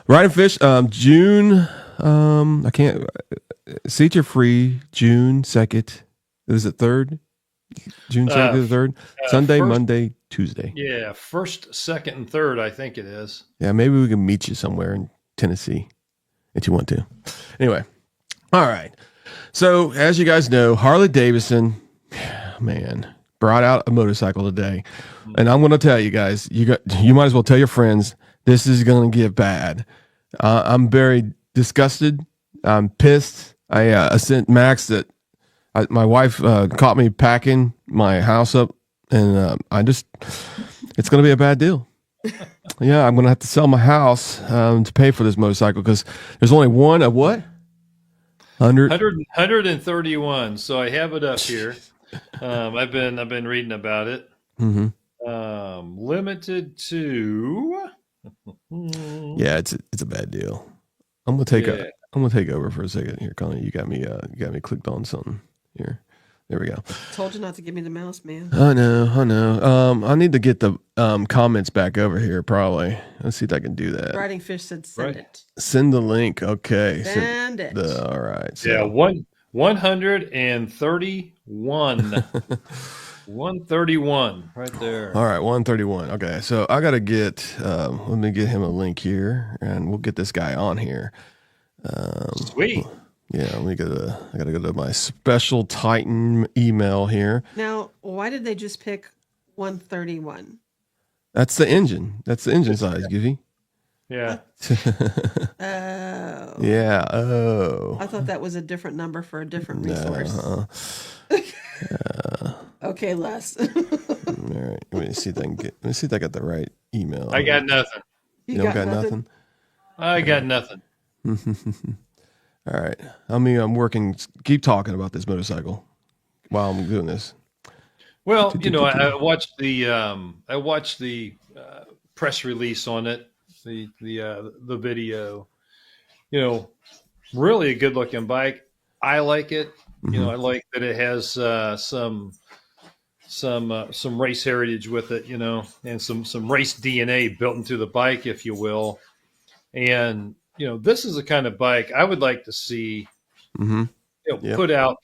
Ride and Fish, June. I can't. Seats are free. June 2nd. Is it 3rd? June 2nd to the 3rd. Sunday, First, Monday, Tuesday. yeah, first, second, and third. I think it is. Yeah, maybe we can meet you somewhere in Tennessee if you want to. Anyway, all right. So as you guys know, Harley-Davidson, man, brought out a motorcycle today, and I'm going to tell you guys, you might as well tell your friends this is going to get bad. I'm very disgusted. I'm pissed. I sent Max that my wife caught me packing my house up, and it's going to be a bad deal. Yeah, I'm going to have to sell my house to pay for this motorcycle because there's only one of what? 131. So I have it up here. I've been reading about it. Mm-hmm. Limited to. Yeah, it's a bad deal. I'm gonna take over for a second here, Connie. You got me clicked on something here. There we go. Told you not to give me the mouse, man. I know. I need to get the comments back over here. Probably. Let's see if I can do that. Riding Fish said send it. Send the link. Okay. Send it. All right. So. Yeah, 131. 131 right there. All right, 131. Okay, so I got to get, let me get him a link here, and we'll get this guy on here. Sweet. Yeah, I got to go to my special Titan email here. Now, why did they just pick 131? That's the engine. That's the engine size, Givey. Yeah. Oh. Yeah. Oh. I thought that was a different number for a different resource. Okay, Les. All right. Let me see if I got the right email. I got nothing. You don't got nothing? I got nothing. All right. I'm working. Keep talking about this motorcycle while I'm doing this. Well, I watched the press release on it, the video. Really a good looking bike. I like it. I like that it has some race heritage with it, and some race DNA built into the bike, if you will. And this is the kind of bike I would like to see put out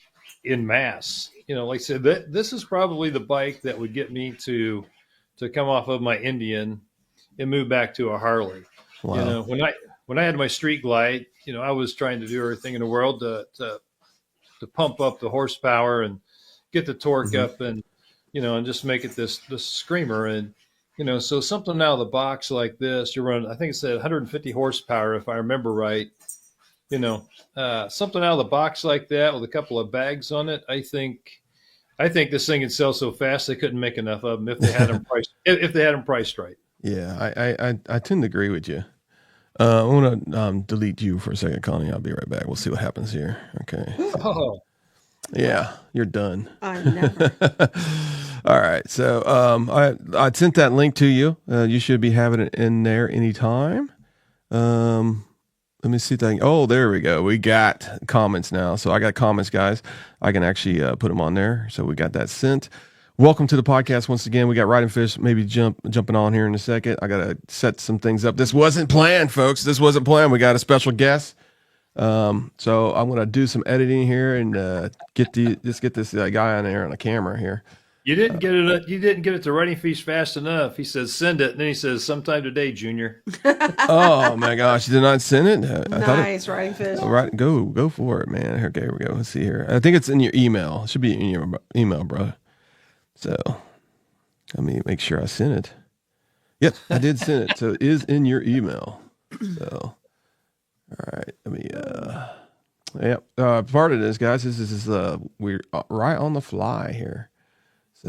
in mass. Like I said, this is probably the bike that would get me to come off of my Indian and move back to a Harley. Wow. When I had my Street Glide, I was trying to do everything in the world to pump up the horsepower and get the torque up and just make it this screamer. And so something out of the box like this, you're running, I think it said 150 horsepower if I remember right. Something out of the box like that with a couple of bags on it. I think this thing would sell so fast they couldn't make enough of them if they had them priced right. Yeah, I tend to agree with you. I want to delete you for a second, Connie. I'll be right back. We'll see what happens here. Okay. Oh. Yeah, you're done. I never. All right. So I sent that link to you. You should be having it in there anytime. Let me see that. Oh, there we go. We got comments now. So I got comments, guys. I can actually put them on there. So we got that sent. Welcome to the podcast once again. We got Riding Fish maybe jumping on here in a second. I got to set some things up. This wasn't planned, folks. This wasn't planned. We got a special guest. So I'm going to do some editing here and get this guy on there on a camera here. You didn't get it. You didn't get it to Riding Fish fast enough. He says, "Send it." And then he says, "Sometime today, Junior." Oh my gosh, you did not send it? Nice, Riding Fish. All right, go for it, man. Okay, here we go. Let's see here. I think it's in your email. It should be in your email, bro. So let me make sure I sent it. Yep, I did send it. So it is in your email. So all right, let me. Part of this, guys. This is we're right on the fly here.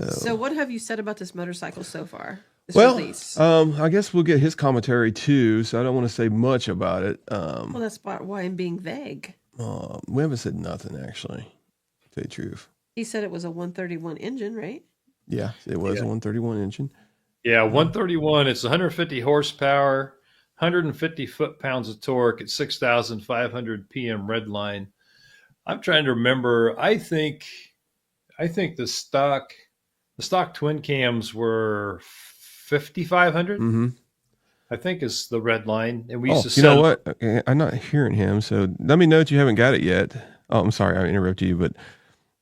So what have you said about this motorcycle so far? Release? I guess we'll get his commentary too, so I don't want to say much about it. Well, that's why I'm being vague. We haven't said nothing, actually, to tell you the truth. He said it was a 131 engine, right? Yeah, it was a 131 engine. Yeah, 131. It's 150 horsepower, 150 foot-pounds of torque at 6,500 PM redline. I'm trying to remember. I think the stock twin cams were 5,500. Mm-hmm. I think is the Redline, and we Oh, used to you set know them what? Okay, I'm not hearing him, so let me know that you haven't got it yet. Oh, I'm sorry, I interrupted you, but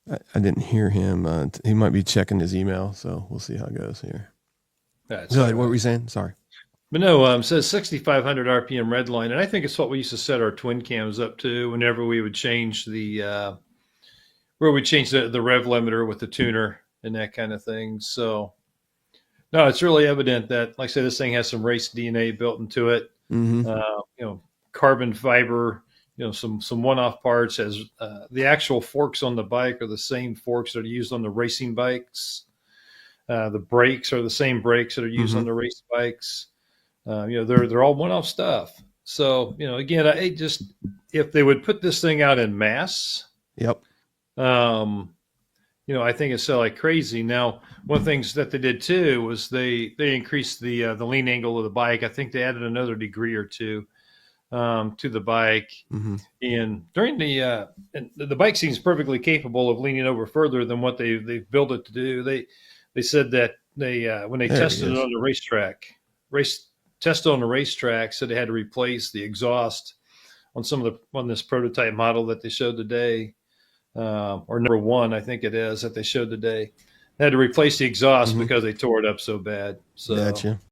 I didn't hear him. He might be checking his email, so we'll see how it goes here. That's Go all ahead. What right. were we saying? Sorry. But no, it says 6,500 RPM Redline, and I think it's what we used to set our twin cams up to whenever we would change the where we change the rev limiter with the tuner and that kind of thing. So no, it's really evident that, like I say, this thing has some race DNA built into it. Mm-hmm. Carbon fiber, some one-off parts. As the actual forks on the bike are the same forks that are used on the racing bikes. The brakes are the same brakes that are used on the race bikes. They're all one-off stuff. So again, I just if they would put this thing out in mass, Yep. I think it's sell like crazy. Now, one of the things that they did too was they increased the lean angle of the bike. I think they added another degree or two to the bike. Mm-hmm. And during and the bike seems perfectly capable of leaning over further than what they've built it to do. They said that they when they tested it on the racetrack, said they had to replace the exhaust on this prototype model that they showed today, or number one, I think it is that they showed today. They had to replace the exhaust because they tore it up so bad. So Gotcha.